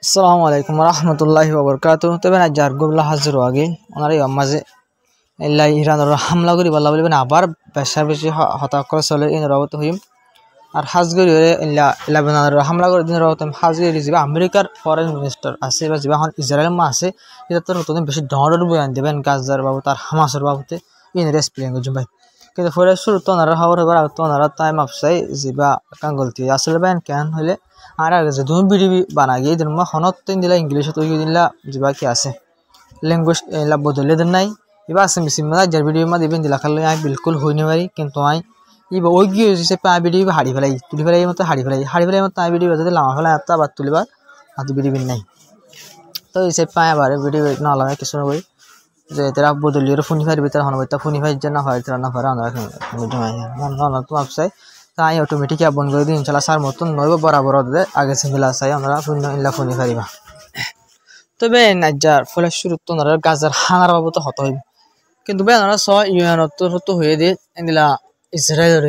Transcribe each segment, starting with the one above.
আসসালামু আলাইকুম রহমতুল্লাহি ওবরকাতুহ। তবে না যার গুবলা হাজির আগে ওনার এই মাঝে ইরানের হামলা করি বলা বলবেন আবার বেশা বেশি হতাশ করে চলে ইন রবত হইম আর হাজগরি লেবাননের হামলা করে দিন রবত হাজগরি যাবে আমেরিকার ফরেন মিনিস্টার আছে বা যাবে এখন ইসরায়েল মা আছে এটা তোর নতুন বেশি ডর বয়ান দেবেন গাজার বাবু তার হামাসের বাবুতে ইন রেসপ্লেন করছেন ভাই কিন্তু ফলে শুরু তো ওনারা খবর হবার আগে তো ওনারা টাইম আপসাই যাবা কাঙ্গলতি আসলে বেন কেন হইলে আর আগে যে তুমি ভিডিও বানা গিয়ে দিন হনত দিলা ইংলিশে তো দিলা যাবা কি আছে ল্যাঙ্গুয়েজ এলা বদলে দেন নাই এবার আছে মিসিম না যার ভিডিও মা দিবেন দিলা খালে আমি বিলকুল হই না পারি কিন্তু আমি ইবা ওই গিয়ে যে পা ভিডিও হাড়ি ফেলাই তুলি ফেলাই মতো হাড়ি ফেলাই মতো আমি ভিডিও বাজাতে লামা ফেলাই আত্মা আবার তুলিবার হাতে ভিডিও নাই তো এই সে পায় আবার ভিডিও না লাগে কিছু না করি যে তারা বদলিয়ে ফোনি ফাইর ভিতরে হনবইতা ফোনি ফাইর জন্য হয় তারা না পারে আমরা না তো আপসাই তাই অটোমেটিক বন্ধ করে দিই ইনশাল্লাহ সার মতন নইব বরাবর আগে সিঙ্গেল আসাই আমরা শূন্য ইল্লা ফোনি ফারিবা তবে নাইজার ফলে শুরু তো গাজার হানার বাবদ হত হইব কিন্তু বে আমরা স ইউএনত হতো হয়ে দিয়ে এদিলা ইসরায়েলের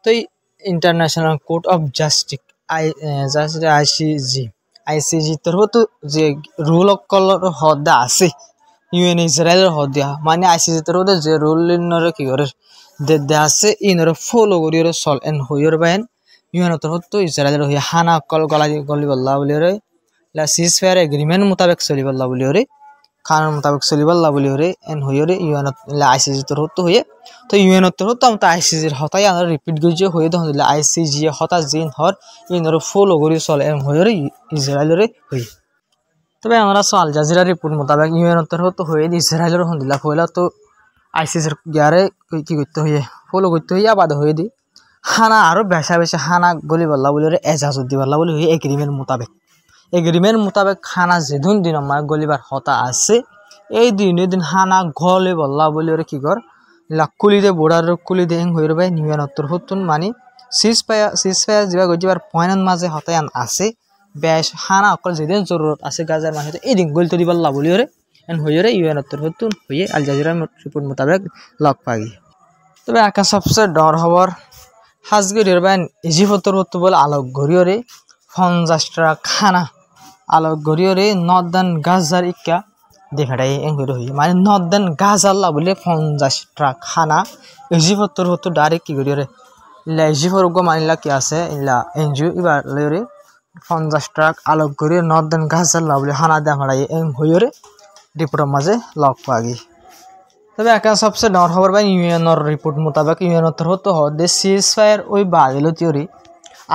তো international court of justice ICG তোর হতো যে রুল অকলর হদা আছে ইউএন ইসরায়েলের হদিয়া মানে আইসিজি তোর হতে যে রুল কি করে দে আছে ইনর ফলো করি চল এন হইর বাইন ইউএনত হতো ইসরায়েলের হইয়া হানা কল গলি বল্লা বলি রে সিজ ফায়ার এগ্রিমেন্ট মোতাবেক চলিবল্লা বলি রে খানার মোতাবেক চলিবল্লা বলি রে এন হইরে ইউএনত আইসিজি তোর হতো হয়ে তো ইউএনত তোর হতো আমি আইসিজির হতাই আমরা রিপিট গিয়ে হয়ে তখন দিলে আইসিজি হতা জিন হর ইনর ফলো করি চল এন হইরে ইসরায়েলের হই তবে আমরা আল জাজিরা রিপোর্ট মোতাবেক ইউএনতর হতো হয়ে ইসরায়েলের হন্দিলা হইলা তো আইসিসির গিয়ারে কি করতে হইয়ে ফলো করতে হইয়া বাদ হয়ে দি হানা আরো বেশা বেশি হানা গলি বল্লা বলি এজাজত দি বল্লা বলি হয়ে এগ্রিমেন্ট মোতাবেক খানা যেদিন দিন আমার গলিবার হতা আছে এই দিন হানা গলে বল্লা বলি কি কর কুলি দে বোর্ডার কুলি দে হয়ে রবে ইউএনতর হতুন মানে সিজ ফায়ার যা গজিবার পয়েন্ট মাঝে হতায়ান আছে বেশ হানা অকল যেদিন জরুরত আছে গাজার মানুষ এই দিন গলিত দিবার বলি রে এন হয়ে ইউএনতর হতুন হয়ে আল জাজিরা রিপোর্ট মোতাবেক লগ পাগি তবে আকাশ সবচেয়ে ডর হবার হাজগরির বাইন ইজিপ্তর হতো বলে আলোক গড়িয়রে 50টা খানা আলোক গড়িয়রে নর্দার্ন গাজার ইকা দেখাটাই এঙ্গুরি হই মানে নর্দার্ন গাজাল্লা বলে 50টা খানা ইজিপ্তর হতো ডাইরেক্ট কি গড়িয়রে ইলা ইজিপ্তর গো মানিলা কি আছে ইলা এনজিও এবার লয়রে 50টা আলোক গড়িয়ে নর্দার্ন গাজাল্লা বলে হানা দেখাটাই এং হইরে রিপোর্টের মাঝে লগ পাগি তবে একা সবচেয়ে ডর খবর পাই ইউএনর রিপোর্ট মোতাবেক ইউএনতর হতো হদে সিজ ফায়ার ওই বাদিল থিওরি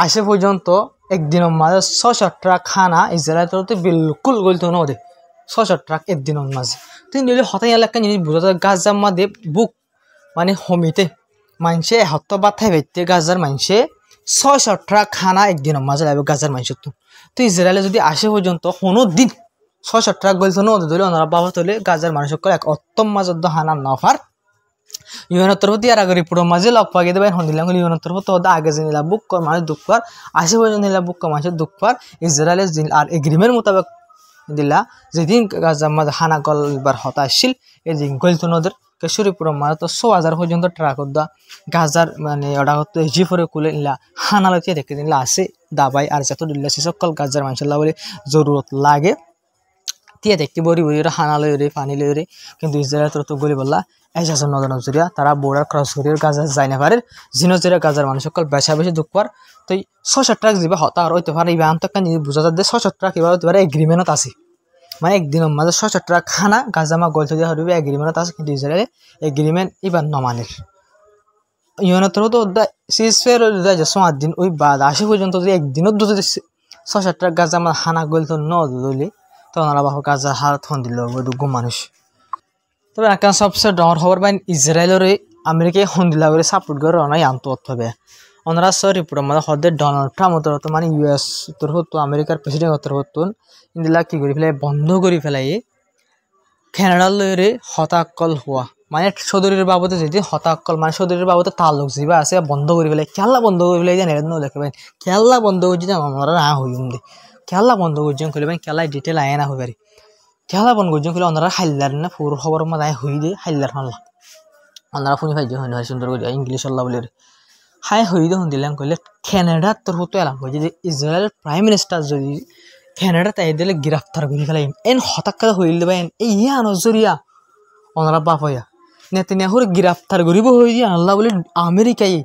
আসে পর্যন্ত একদিনের মাঝে 600টা খানা ইসরায়েলের তো বিলকুল গলতো না ওদের 600টা একদিনের মাঝে তুই নিলে হতাই এলাকা জিনিস বোঝা যায় গাজার মাঝে বুক মানে হমিতে মানুষে হত্য বাথাই ভাইতে গাজার মানুষে 600টা খানা একদিনের মাঝে লাগবে গাজার মানুষের তো ইসরায়েলে যদি আসে পর্যন্ত কোনো দিন 600টা গলতো না ওদের ধরে ওনারা বাবা তোলে গাজার মানুষের এক অত্তম মাঝে হানা নফার ইউএনতর হতে আর আগে রিপোর্টের মাঝে লগ পাগিয়ে দেবেন হন্দিলাম ইউএনতর হতে হতে আগে যে নিলা বুক কর মানুষ দুঃখ পার আসে পর্যন্ত নিলা বুক কর মানুষের দুঃখ পার ইসরায়েলের আর এগ্রিমেন্ট মোতাবেক দিলা যেদিন গাজার মাঝে হানা গলবার হতা আসছিল এদিন গলতো নদের কেশরীপুরের মাঝে তো 100,000 পর্যন্ত ট্রাক দা গাজার মানে ওটা হতো জিফরে কুলে নিলা হানা লইতে দেখে দিলা আসে দাবাই আর যত দিল্লা সে সকল গাজার মানুষের বলে জরুরত লাগে তিয়া দেখতে বড়ি হানা লইরে পানি লইরে কিন্তু ইসরায়েল তো গলি বললা এজাজ নজরিয়া তারা বোর্ডার ক্রস করিয়ে গাজা যাই না পারে জিনজরিয়া গাজার মানুষ সকল বেশা বেশি দুঃখ পার তো 600 যাবে হতা আর হইতে পারে ইবান তক বুঝা যায় 600 কিভাবে হতে পারে এগ্রিমেন্টত আছে মানে একদিনের মাঝে 600 খানা গাজামা গলতে দেওয়া হবে এগ্রিমেন্টত আছে কিন্তু ইসরায়েলে এগ্রিমেন্ট ইবান নমানের ইউএনতর তো সিজ ফায়ার যে 7 দিন ওই বাদ আসে পর্যন্ত যদি একদিনও দুটো 600 গাজামা হানা গলতো ন দিলে তো ওনারা বাহু গাজার হাত হন দিল দুগো মানুষ তবে একা সবচেয়ে ডর খবর পাই ইসরায়েলের আমেরিকায় হন্দিলা করে সাপোর্ট করে অনাই আনতে হবে ওনারা রিপোর্টের মধ্যে হদের ডোনাল্ড ট্রাম্প হতো মানে ইউএস তোর হতো আমেরিকার প্রেসিডেন্ট হতো ইন্দিলা কি করে ফেলাই বন্ধ করে ফেলাই কানাডার লইরে হতাকল হওয়া মানে সদরের বাবদে যদি হতাকল মানে সদরের বাবদে তালুক যিবা আছে বন্ধ করে ফেলাই খেলা বন্ধ করে ফেলাই জানেন দেখে পাই খেলা বন্ধ করে যদি আমরা না হইম দে খেলা বন্ধ করছেন খুলে পাই খেলায় ডিটেল আয় না হয়ে পারি খেলা বন্ধ করছেন খুলে ওনারা হাইলার না পুরো খবর মধ্যে হই দিয়ে হাইলার হাল্লা ওনারা শুনি পাই হয় সুন্দর করে ইংলিশ আল্লাহ বলে হাই হই দেখুন দিলাম কইলে কানাডার তোর হতো এলাম যদি ইসরায়েল প্রাইম মিনিস্টার যদি কানাডা তাই দিলে গ্রেফতার করে ফেলাই এন হঠাৎ হইল দেবা এন এই ইয়া নজরিয়া ওনারা বাপ হইয়া নেতানিয়াহুর গ্রেফতার করিব হয়ে যে আল্লাহ বলে আমেরিকায়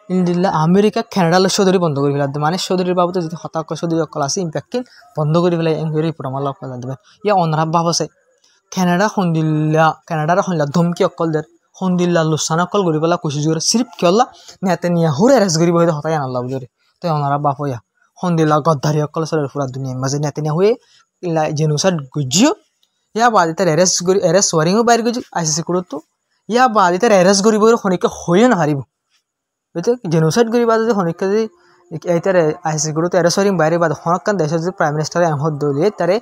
ইন্ডিল্লা আমেরিকা কানাডার সদরি বন্ধ করে ফেলা মানে সদরির বাবদ যদি হতাশ সদরি অকল আছে ইম্প্যাক্ট বন্ধ করে ফেলাই এন করে রিপোর্ট আমার লক্ষ দেবেন ইয়া অনারা বাপ আছে কানাডা কানাডার সন্দিল্লা ধমকি অকল দের সন্দিল্লা লোকসান অকল করে পেলা কুচি জোরে সিরিপ কিয়লা নেতানিয়াহুর এরেস্ট করিব হয়ে হতাই আল্লাহ বলে তো অনারা বাপ হইয়া সন্দিল্লা গদ্দারি অকল চলে পুরা দুনিয়ার মাঝে নেতানিয়াহুয়ে জেনোসাইড গুজিও ইয়া বাদ তার এরেস্ট ওয়ারিংও বাইর গেছে আইসিসি কোর্টতো ইয়া বাদ তার এরেস্ট করিব খনিকে হয়ে নাহারিব বুঝতে জেনোসাইড করি বাদ যদি খনিকে যদি এইটার আইসিসি কোর্টতো এরেস্ট ওয়ারিং বাইরে বাদ হনকান দেশের যদি প্রাইম মিনিস্টার হদ দলিয়ে তারে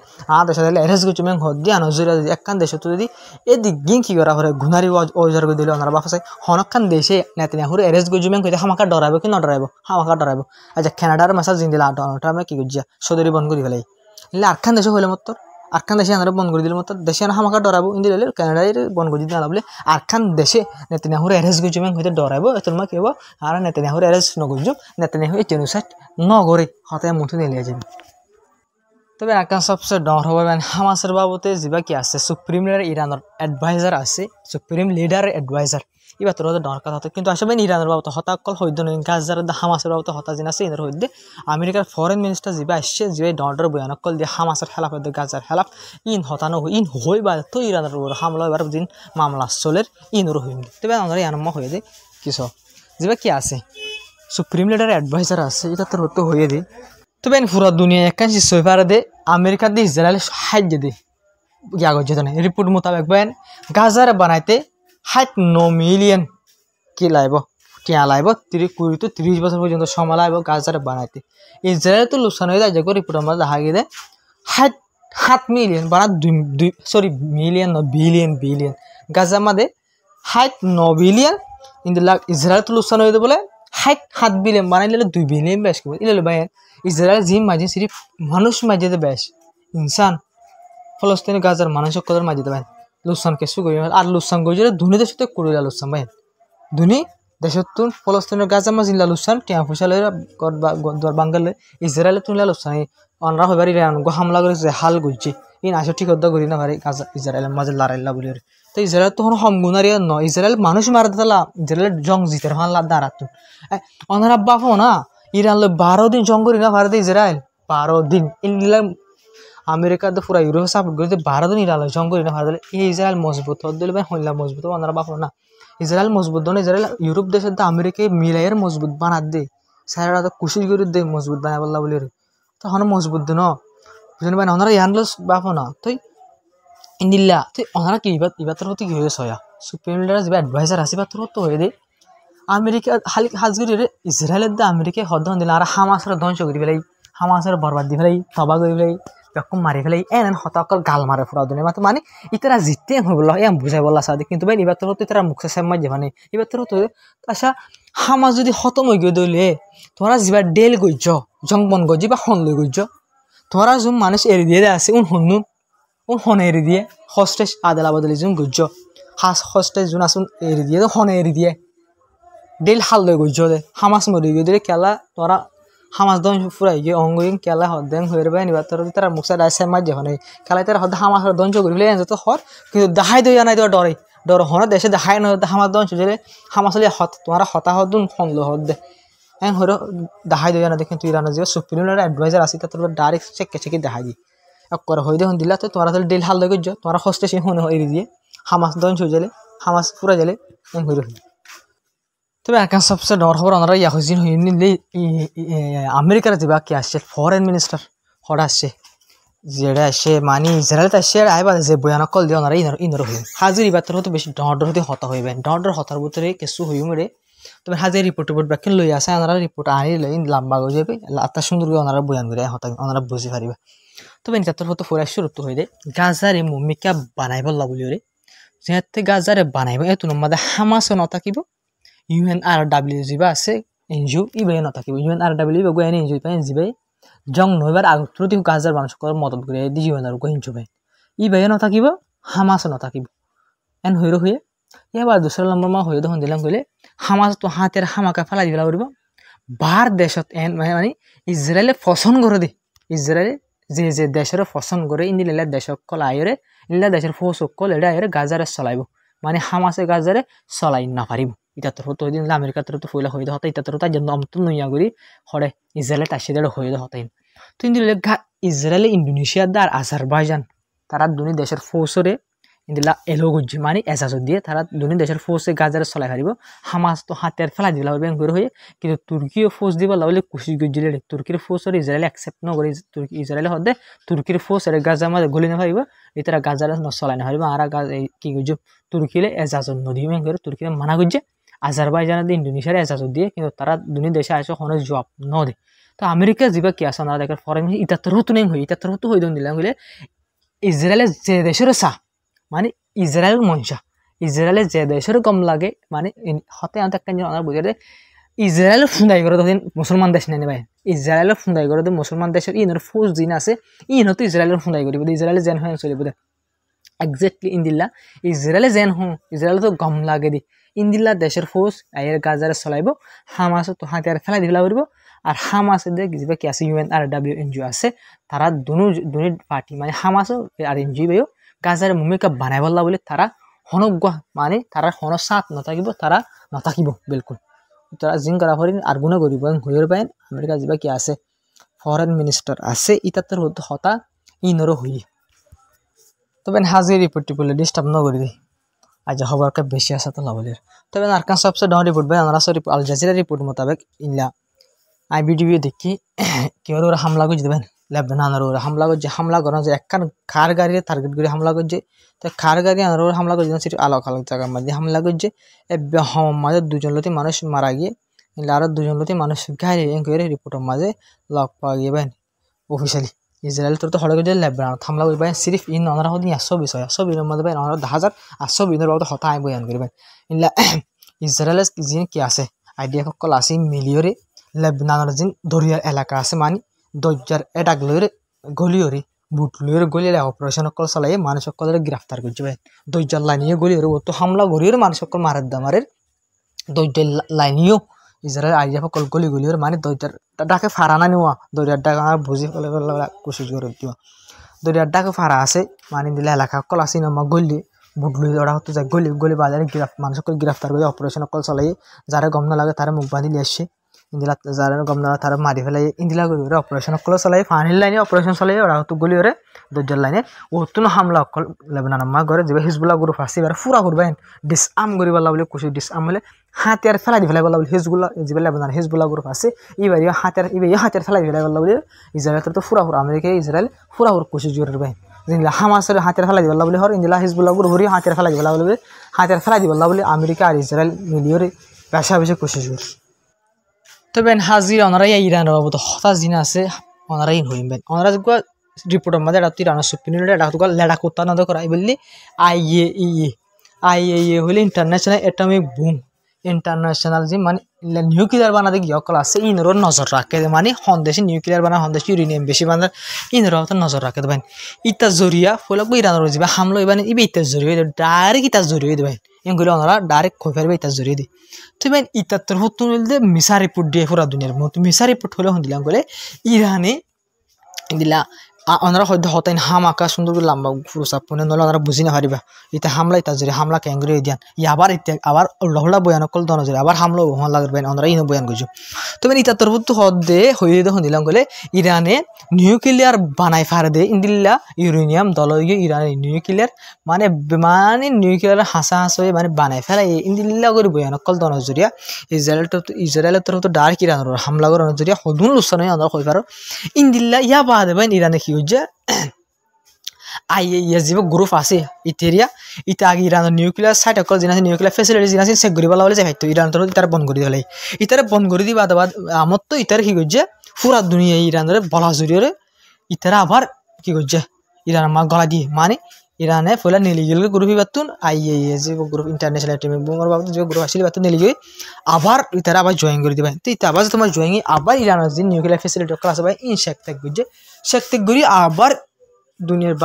দেশের এরেস্ট করছে মেং হদ দিয়ে নজরিয়া যদি একখান দেশত যদি এদিক গিং কি করা হরে গুনারি ওজার করে দিলে ওনারা বাফাসাই হনকান দেশে নেতানিয়াহুর এরেস্ট করছে মেং কইতে হামাকা ডরাইব কি নডরাইব হামাকা ডরাইব আচ্ছা কানাডার মাসা জিন্দিলা ডোনাল্ড ট্রাম্পে কি করছে সদরি বন্ধ করে ফেলাই এলে আরখান দেশে হইলে মত আরখান দেশে আমরা বন্ধ করে দিলে মতো দেশে হামাকা ডরাবো ইন্দি হলে কানাডায় বন্ধ করে দিতে বলে আরখান দেশে নেতানিয়াহুর এরেস্ট করছে মেং হইতে ডরাইব এত মা কেব আর নেতানিয়াহুর এরেস্ট নগরজুম নেতানিয়াহু জেনোসাইড নগরে হতায় মুঠে নিয়ে যাবে তবে আরখান সবচেয়ে ডর হবে হামাসের বাবতে যা কি আছে সুপ্রিম লিডার ইরানের অ্যাডভাইজার আছে সুপ্রিম লিডার অ্যাডভাইজার এবার তোর ডর কথা হতো কিন্তু আসলে ইরানের বাবতে হতা অকল হইদ নয় গাজার হামাসের বাবতে হতা জিন আছে ইনার হইদে আমেরিকার ফরেন মিনিস্টার যা আসছে যে ডর বয়ান অকল দিয়ে হামাসের খেলাফ হইতে গাজার খেলাফ ইন হতানো ইন হইবা তো ইরানের হামলা এবার দিন মামলা চলের ইনর হইম তবে আমরা ইয়ানম্মা হয়ে দে কিছু যা কি আছে সুপ্রিম লিডার অ্যাডভাইজার আছে এটা তোর হতো হয়ে দে তবে পুরা দুনিয়া একখান সইফারে দে আমেরিকা দিয়ে ইসরায়েল সাহায্য দে ইয়া করছে তো রিপোর্ট মোতাবেক বেন গাজারে বানাইতে 9 মিলিয়ন কি লাইব টিয়া লাইব 20 to 30 বছর পর্যন্ত সময় লাইব গাজারে বানাইতে ইসরায়েল তো লোকসান হয়ে যায় যে রিপোর্ট আমরা দেখা গিয়ে 7 মিলিয়ন বানা মিলিয়ন বিলিয়ন গাজা মাদে 9 বিলিয়ন ইন্দু ইসরায়েল তো লোকসান হয়ে বলে 7 বিলিয়ন বানাইলে 2 বিলিয়ন বেশ করবে ইলে ভাই ইসরায়েল জিম মাঝে সিরিফ মানুষ মাঝে বেশ ইনসান ফলস্তিনি গাজার মানুষ কদর মাঝে দেবেন লুসান কেসু করি আর লুসান গই ধুনি দেশতে করিলা লুসান ভাই ধুনি দেশতুন ফলস্তিনের গাজা মাঝে লুসান টিয়া ফুসালে বাঙ্গালে ইসরায়েলে তুনলা লুসান অনরা হইবার ইরান গো হামলা করে যে হাল গইছে ইন আসো ঠিক হদ্দা করি না ভাই গাজা ইসরায়েলের মাঝে লড়াইলা বলি তো ইসরায়েল তখন হমগুনারিয়া ন ইসরায়েল মানুষ মারা দিলা ইসরায়েল জং জিতের হাল্লা দাঁড়াতুন অনারা বাপো না ইরান 12 দিন জং করি না ভারতে ইসরায়েল 12 দিন ইনলা আমেরিকা তো পুরা ইউরোপ সাপোর্ট করে 12 দিন ইরান জং করি না ভারতে এই ইসরায়েল মজবুত হদ্দলে ভাই হইলা মজবুত অনারা বাপো না ইসরায়েল মজবুত দন ইসরায়েল ইউরোপ দেশের তো আমেরিকায় মিলাইয়ের মজবুত বানাত দে সারা তো কুশি করে দে মজবুত বানাই বললা বলি তখন মজবুত দে ন বুঝলি ভাই ওনারা ইয়ানলস বাপো না তুই ইন্দিল্লা তুই ওনারা কি ইবার তোর হতে কি হয়ে সয়া সুপ্রিম লিডার যে অ্যাডভাইজার আসিবার তোর তো হয়ে দে আমেরিকা হাজগিরি ইসরায়েলের দা আমেরিকায় হদ্দন দিলে আর হামাসের ধ্বংস করে ফেলাই হামাসের বরবাদ দি ফেলাই তবা করে ফেলাই বেকম মারি ফেলাই এন হতাকল গাল মারে ফুরা দুনিয়া মাত্র মানে ইতারা জিততে হইবল এম বুঝাই বললা সাদে কিন্তু ভাই ইবার তোর হতে তারা মুখে সেমাই যে মানে ইবার তোর হতে আচ্ছা হামাস যদি খতম হয়ে গিয়ে দইলে তোরা যিবা ডেল গইছ জংবন গজি বা হন লই গইছ তোরা জুম মানুষ এরি দিয়ে আছে হনে এরি দিয়ে হস্টেজ আদালা বদলি জুম গইছ হস্টেজ জুন আসুন এরি দিয়ে হনে এরি দিয়ে ডেল হাল লই গইছ দে হামাস মরি গিয়ে দিলে কেলা তোরা হামাস দন ফুরাই গিয়ে অঙ্গইন কেলা হদেন হয়ে রে নিবা তোর তারা মুখে ডাইসে মাঝ যখন খেলা তারা হদ হামাসের দঞ্চ করি ফেলে যত হর কিন্তু দেখাই দইয়া নাই তোর ডর হন দেশে দেখাই না হামাস দঞ্চ দিলে হামাসলে হত তোমার হতা হদুন হন লো হদ দে হ্যাঁ হর দেখাই দইয়া না দেখেন তুই ইরানের যে সুপ্রিম লিডার অ্যাডভাইজার আসি তোর ডাইরেক্ট চেকে দেখাই দি করে হয়ে দেখুন দিলা তো তোরা তাহলে ডেল হাল লই গইছ তোরা হস্টে সে হনে এরি দিয়ে হামাস দঞ্চ হয়ে গেলে হামাস পুরা গেলে হয়ে তবে এখন সবচেয়ে ডর খবর ওনারা ইয়া হয়েছেন হইলে আমেরিকার যা কি আসছে ফরেন মিনিস্টার হঠাৎ আসছে যেটা আসছে মানে ইসরায়েল আসছে আইবা যে বয়ানক কল দিয়ে ওনারা ইনর হইম হাজির ইবার তো বেশি ডর হতে হতা হইবেন ডর হতার ভিতরে কিছু হইম রে তবে হাজির রিপোর্ট ব্যাখ্যা লই আসে ওনারা রিপোর্ট আনি লই লম্বা হয়ে যাবে আত্মা সুন্দর করে ওনারা বয়ান করে হতা ওনারা বুঝি পারিবা তবে নিতার হতো ফুরা শুরু হয়ে যায় গাজারে মমিকা বানাইব বলি রে যেহেতু গাজারে বানাইব এত নম্বর হামাসও নথাকিব UNRW যা আছে এনজিও ইবাই নথাকিব UNRW গো এনে এনজিও পাই যিবাই জং নইবার আগত প্রতি গাজার মানুষক মদত করে দি UNRW এনজিও পাই ইবাই নথাকিব হামাসও নথাকিব এন হইর হয়ে এবার দুসরা নম্বর মা হয়ে দেখুন দিলাম কইলে হামাস তো হাতের হামাকা ফেলাই দিলা উড়িব বার দেশত এন মানে ইসরায়েলে পছন্দ করে দে ইসরায়েলে যে দেশের পছন্দ করে ইন্দিলা দেশকল আয়রে ইন্দিলা দেশের ফৌসকল এটা আয়রে গাজারে চলাইব মানে হামাসে গাজারে চলাই নাপারিব ইটা তোর হতো দিন আমেরিকা তোর তো ফইলা হইতে হতো ইটা তোর তাই জন্য অমত নইয়া করি হরে ইসরায়েলে তাসি দেড় হইতে হতাইন তো ইন্দিলা ইসরায়েলে ইন্দোনেশিয়া আর আজারবাইজান তারা দুনি দেশের ফৌসরে ইন্দিলা এলো গুজি মানে এজাজত দিয়ে তারা দুনি দেশের ফৌসে গাজারে চলাই পারিব হামাস তো হাতের ফেলা দিলা হবে বেঙ্গুর হয়ে কিন্তু তুর্কিও ফৌজ দিব লাগলে কুশি গজিলে তুর্কির ফৌসরে ইসরায়েল অ্যাকসেপ্ট নকরি তুর্কি ইসরায়েলে হদে তুর্কির ফৌসরে গাজা মাঝে গলি না পারিব এটারা গাজারে চলাই না পারিব আর কি গুজ তুর্কিলে এজাজত নদী বেঙ্গুর তুর্কিরে মানা গুজে আজারবাইজান দিয়ে ইন্দোনেশিয়ার এজাজত দিয়ে কিন্তু তারা দুনি দেশে আসে কোনো জবাব নদে তো আমেরিকা যিবা কি আছে ওনারা দেখার ফরেন ইতাত্তর হতো নেই হই ইতাত্তর হতো হই দিলাম বলে ইসরায়েলের যে দেশের চা মানে ইসরায়েল মনসা ইসরায়েলের যে দেশের কম লাগে মানে হতে আনতে একটা জিনিস বুঝে ইসরায়েল ফুন্দাই করে দিন মুসলমান দেশ নেই ভাই ইসরায়েলের ফুন্দাই করে দিন মুসলমান দেশের ইনের ফৌজ দিন আছে ইনতো ইসরায়েলের ফুন্দাই করিব ইসরায়েলের জেন হয়ে চলিব এক্সাক্টলি ইন্দিল্লা ইসরায়েলে জেন হো ইসরায়েল তো গম লাগে দি ইন্দিল্লা দেশের ফৌজ আয়ের গাজারে চলাইব হামাসও তো হাতিয়ার ফেলাই দিলা করব আর হামাসে যে যিবা কি আছে UNRW এনজিও আছে তারা দুনো পার্টি মানে হামাসও আর এনজিও গাজারে ভূমিকা বানাই বললা বলে তারা হনজ্ঞ মানে তারা হন সাথ নথাকিব তারা নথাকিব বিলকুল তারা জিং করা ফরিন আর গুণ করিব হইর পাইন আমেরিকা যিবা কি আছে ফরেন মিনিস্টার আছে ইতাত্তর হতা ইনরো হই তবে হাজির রিপোর্টটি বলে ডিস্টার্ব ন করি দিই আজ খবর কা বেশি আছে তো লাভলের তবে আরকান সবচেয়ে ডাউন রিপোর্ট ভাই আমরা সরি আল জাজিরা রিপোর্ট মোতাবেক ইনলা IBDV দেখি কি ওরা হামলা করে দেবেন লেবাননের ওরা হামলা করছে হামলা করার যে একখান খার গাড়ির টার্গেট করে হামলা করছে তো খার গাড়ি আর ওরা হামলা করছে সেটা আলাদা আলাদা জায়গার মধ্যে হামলা করছে মাঝে দুজন লতি মানুষ মারা গিয়ে আরো দুজন লতি মানুষ গাড়ি করে রিপোর্টের মাঝে লক পাওয়া গিয়ে ভাই অফিসিয়ালি ইসরায়েল তোর তো হলে গিয়ে লেবানন হামলা করি ভাই সিরিফ ইন ওনারা হদিন 120 120 মধ্যে ভাই ওনারা 10,000 বাবদ হতা আই বয়ান করি ভাই ইনলা ইসরায়েলের যিনি কি আছে আইডিয়া সকল আছে মিলিয়রে লেবাননের যিনি দরিয়ার এলাকা আছে মানে দরজার এটাক লইরে গলিয়রে বুট লইরে গলিয়ে অপারেশন সকল চালাই মানুষ সকলের গ্রেফতার করছে ভাই দরজার লাইনিয়ে গলিয়রে ও তো হামলা গলিয়রে মানুষ সকল মারার দামারের দরজার লাইনিও ইসরায়েল আইডিয়া সকল গলি গলিয়রে মানে দরজার ডাকে ফারানা নেওয়া দরিয়ার ডাক আমার বুঝি ফেলে কোশিশ করে দিও দরিয়ার ডাকে ফারা আছে মানে দিলে এলাকা সকল আছে না গলি বুট লই ওরা হতো যায় গলি বাজারে মানুষ সকল গ্রেফতার করে অপারেশন সকল চালাই যারা গম না লাগে তারা মুখ বাঁধি নিয়ে আসছে ইন্দিলা যারা গম না তারা মারি ফেলাই ইন্দিলা গলি অপারেশন সকল চালাই ফানির লাইনে অপারেশন চালাই ওরা হতো গলি ওরে দরজার লাইনে ওতো হামলা সকল লেবানন মা ঘরে যে হিজবুল্লাহ গ্রুপ আছে এবার পুরা করবেন ডিসআর্ম করি বলা বলে কুশি ডিসআর্ম হলে হাতিয়ার ফেলাই ফেলাই বলা বলে হিজবুল্লাহ যে লেবানন হিজবুল্লাহ গ্রুপ আছে এবার হাতিয়ার ফেলাই ফেলাই বলা বলে ইসরায়েল তো পুরা আমেরিকা ইসরায়েল পুরা কুশি জোরের ভাই ইন্দিলা হামাসের হাতিয়ার ফেলাই দিবলা বলে হর ইন্দিলা হিজবুল্লাহ গ্রুপ হরি হাতিয়ার ফেলাই দিবলা বলে হাতিয়ার ফেলাই দিবলা বলে আমেরিকা আর ইসরায়েল মিলিয়ে পেশা বেশি কুশি জোর তবে হাজির ওনারাই ইরানের বাবদ হতাশ দিন আছে ওনারাই হইবেন ওনারা রিপোর্টের মধ্যে এটা ইরানের সুপ্রিম এটা লেডা কোত্তা না করা বললি IAEA হইলে ইন্টারন্যাশনাল অ্যাটমিক বুম ইন্টারন্যাশনাল যে মানে নিউক্লিয়ার বানাতে গিয়ে সকল আছে ইনরও নজর রাখে মানে সন্দেশে নিউক্লিয়ার বানা সন্দেশ ইউরেনিয়াম বেশি বানার ইনরও নজর রাখে দেবেন ইতা জরিয়া ফলাক ইরানের যাবে হামলো এবার ইবে ইতার জরিয়ে ডাইরেক্ট ইতার জরিয়ে দেবেন এগুলো ওনারা ডাইরেক্ট খোঁজ ফেলবে ইতার জরিয়ে দিই তো ভাই ইতাত্তর হতো বলতে মিসা রিপোর্ট দিয়ে পুরা দুনিয়ার মতো মিসা রিপোর্ট হলে দিলাম বলে ইরানে দিলা ওনারা হয়তো হতাইন হামাকা সুন্দর লম্বা ফুরসাপ পুনে নলে ওনারা বুঝি না পারিবা ইতা হামলা ইতা জরি হামলা ক্যাঙ্গরি দিয়ান আবার আবার উল্টা বয়ান কল দন জরি আবার হামলা হওয়া লাগবেন ওনারা ইনো বয়ান করছো তবে ইতা তোর তো হদে হয়ে দেখুন দিলাম বলে ইরানে নিউক্লিয়ার বানাই ফারে দে ইন্দিল্লা ইউরেনিয়াম দলইয়ে ইরানের নিউক্লিয়ার মানে নিউক্লিয়ার হাসা হয়ে মানে বানাই ফেলা ইন্দিল্লা করে বয়ান কল দন জরিয়া ইসরায়েলের তোর তো ডাইরেক্ট ইরানের হামলা করানোর জরিয়া হদুন লুসান হয়ে ওনারা কই পারো ইন্দিল্লা ইয়া বাদ দেবেন ইরানে কি হচ্ছে IAEA যে গ্রুপ আছে ইটেরিয়া ইটা আগে ইরানের নিউক্লিয়ার সাইট অকল জিনিস নিউক্লিয়ার ফেসিলিটি জিনিস চেক করি বলা বলে যে ভাইতো ইরান তোর ইতার বন্ধ করে দিলে ইতারে বন্ধ করে দিবা বাদ আমার তো ইতার কি করছে পুরা দুনিয়া ইরানের বলা জড়িয়ে ইতারা আবার কি করছে ইরান আমার গলা দিয়ে মানে ইরানে ফলে নিলিগেল গ্রুপ বাতুন IAEA যে গ্রুপ ইন্টারন্যাশনাল অ্যাটমিক বোমার বাবদ যে গ্রুপ আসলে বাতুন নিলিগে আবার ইতারা আবার জয়েন করে দিবেন তো ইতা আবার তোমার জয়েন আবার ইরানের যে নিউক্লিয়ার ফেসিলিটি অকল আছে ভাই ইন শেখ বুঝছে শেখ করি আবার দুনিয়ার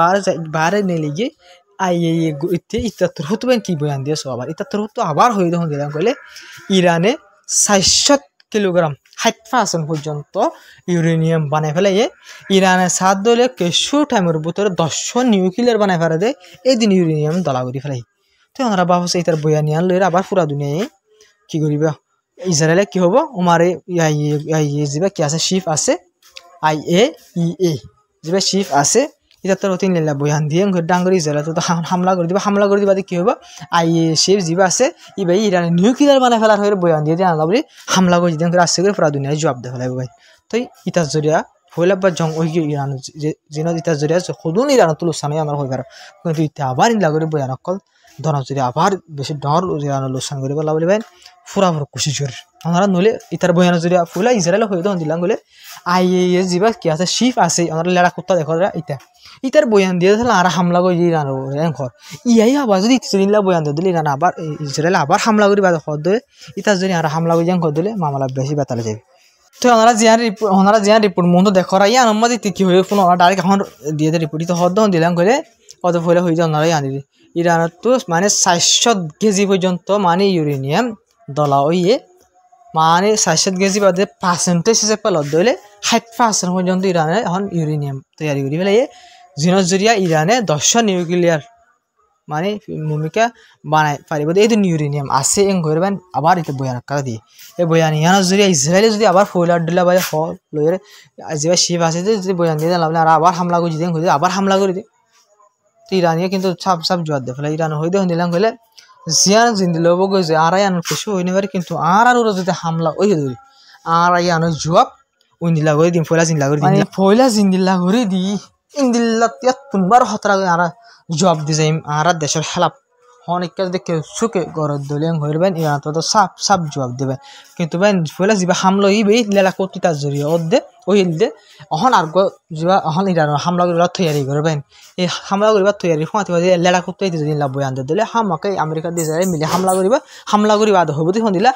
বাইরে নিয়ে গিয়ে IAEA ইতাত্তর হতো কি বয়ান দিয়েছো আবার ইতাত্তর হতো আবার হয়ে দেখুন দিলাম কইলে ইরানে 600 কিলোগ্রাম 60% পর্যন্ত ইউরেনিয়াম বানাই ফেলাই ইরানের সাত দলে কিছু টাইমের ভিতরে 10 নিউক্লিয়ার বানাই ফেলে দেয় এই দিন ইউরেনিয়াম দলা করি ফেলাই তো ওনারা ভাবছে এটার বইয়া নিয়ে আনলো আবার পুরা দুনিয়ায় কি করিবা ইসরায়েলে কি হবো ওমারে যাবা কি আছে শিপ আছে IAEA যাবা শিপ আছে এটা তোর তিন লীলা বয়ান দিয়ে ডাঙ্গরি ইসরায়েল তো হামলা করে দিবা কি হবো IAEA শিপ যাবা আছে ইবাই ইরানের নিউক্লিয়ার বানাই ফেলার হয়ে বয়ান দিয়ে আনলা বলি হামলা করে দিতে আসছে করে পুরা দুনিয়ায় জবাব দিয়ে ফেলাইব ভাই তো ইতার জরিয়া হইলা বা জং ওই ইরান যেন ইতার জরিয়া সদুন ইরান তুলসানে আমার হয়ে পারে কিন্তু ইতা আবার ইলা করে বয়ান অকল ধরা যদি আবার বেশি ডর ইরান লোকসান করে বলা বলি ভাই ফুরা খুশি জোর আমরা নলে ইতার বয়ান যদি ফুলা ইসরায়েল হয়ে তখন দিলাম বলে IAEA যাবা কি আছে শিপ আছে আমরা লেড়া কুত্তা দেখো ইতার বয়ান দিয়ে তাহলে আর হামলা করে ইরান ঘর ইয়াই আবার যদি ইসরায়েল বয়ান দিয়ে দিলে ইরান আবার ইসরায়েল আবার হামলা করি বাদ ঘর দিয়ে ইতার যদি আর হামলা করে ঘর দিলে মামলা বেশি বেতালে যাবে তো ওনারা জিয়ান রিপোর্ট মন তো দেখো ইয়া নম্বর দিতে কি হয়ে ফোন ওরা ডাইরেক্ট এখন দিয়ে রিপোর্ট তো হদ দিলাম করে কত ফলে হয়ে যায় ওনারাই আনি ইরানের তো মানে 400 কেজি পর্যন্ত মানে ইউরেনিয়াম দলা হইয়ে মানে 400 কেজি বাদে পার্সেন্টেজ হিসেবে লত দিলে 60% পর্যন্ত ইরানে এখন ইউরেনিয়াম তৈরি করে ফেলে জিনের জরিয়া ইরানে 10 নিউক্লিয়ার মানে ভূমিকা বানাই পারিব এই যে ইউরেনিয়াম আছে এং করবেন আবার এটা বয়ান করে দিয়ে এই বয়ান ইয়ানোর জরিয়া ইসরায়েলে যদি আবার ফয়লার দিলা বাই হ লয়ের যে শিপ আছে যদি বয়ান দিয়ে লাভ আর আবার হামলা করে দিন করে আবার হামলা করে দিয়ে তো ইরানিয়া কিন্তু সব জবাব দিয়ে ফেলে ইরান হইতে দিলাম কইলে জিয়ান জিন্দিল বগৈ যে আর আয়ান কিছু হইনে পারে কিন্তু আর যদি হামলা ওই ধরি আর আয়ানো জবাব উইন্দিলা করে দিন ফয়লা জিন্দিলা করে দিন ফয়লা জিন্দিলা করে দি ইন্দিল্লা তিয়াত তুনবার হতরা আর জবাব দি যাই আর দেশের খেলাপ অনেক দেখে সুখে গরত দলিয়াং হইবেন ইরান তো সাপ জবাব দেবেন কিন্তু ভাই ফয়লা যাবা হামলা ইবেই লেলা করতে তার জরিয়া দে ওই দে অহন আর যাবা অহন ইরান হামলা করিবার তৈরি করবেন এই হামলা করিবার তৈরি ফাঁতি লেলা করতে যদি লাভ বয়ান দিলে হামাকে আমেরিকা দিয়ে যায় মিলে হামলা করিবা হবো তখন দিলা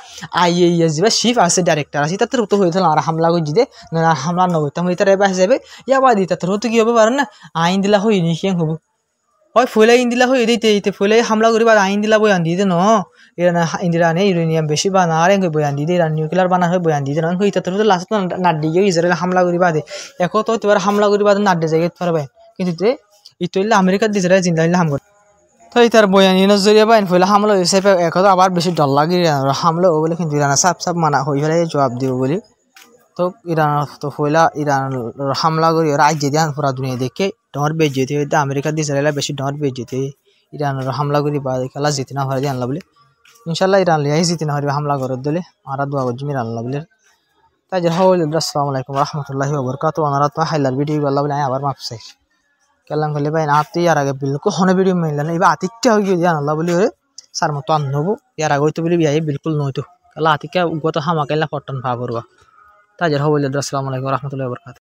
IAEA যাবা শিপ আছে ডাইরেক্টর আছে তার তো হয়ে আর হামলা করে দিতে না হামলা নয় তখন তার এবার যাবে ইয়াবা দিতে তার হতে কি হবে পারেন না আইন দিলা হয়নি কি হবো হয় ফয়লা ইন্দিলা হয়ে দিতে ফয়লাই হামলা করিবা আইন দিলা বয়ান দিতে ন ইরানে ইউরেনিয়াম বেশি বানা আর বয়ান দিয়ে ইরান নিউক্লিয়ার বানা হয় বয়ান দিতে নয় তার তো লাস্ট নাড্ডি গিয়ে ইসরায়েল হামলা করিবা দে এখন তো তোমার হামলা করিবা নাড্ডে জায়গায় পারবে কিন্তু ইতলে আমেরিকার দিছে জিন্দা হাম করে তো তার বয়ান ইউনের জরিয়া বাইন ফয়লা হামলা হিসেবে এখন আবার বেশি ডর লাগে হামলা ও বলে কিন্তু ইরান সাপ মানা হয়ে ফেলে জবাব দিব বলি তো ইরান তো ফয়লা ইরান হামলা করি রাজ্য দিয়ে পুরা দুনিয়া দেখে ডর বেজ যেতে হইতে আমেরিকা দিয়ে ইসরায়েল বেশি ডর বেজ যেতে ইরান হামলা করি বা খেলা জিতে না হরে দিয়ে আনলা বলে ইনশাল্লাহ ইরান লিয়াই জিতে না হরিবে হামলা করে দিলে আর দোয়া করছি ইরান আনলা বলে তাই যে হল আসসালামু আলাইকুম রহমতুল্লাহি ওয়া বারাকাতুহু ওনারা তো হাইলার ভিডিও আল্লাহ বলে আবার মাপ চাই কেলাম করলে ভাই আতি আর আগে বিলকুল হনে ভিডিও মিললে না এবার আতিকটা হয়ে গিয়ে আল্লাহ বলি সার মতো আন নেবো ইয়ার আগে তো বলি বিয়াই বিলকুল নয়তো কেলা আতিকা গত হামাকাইলা পটন ভা করবা তাই যে হল আসসালামু আলাইকুম রহমতুল্লাহি ওয়া বারাকাতুহু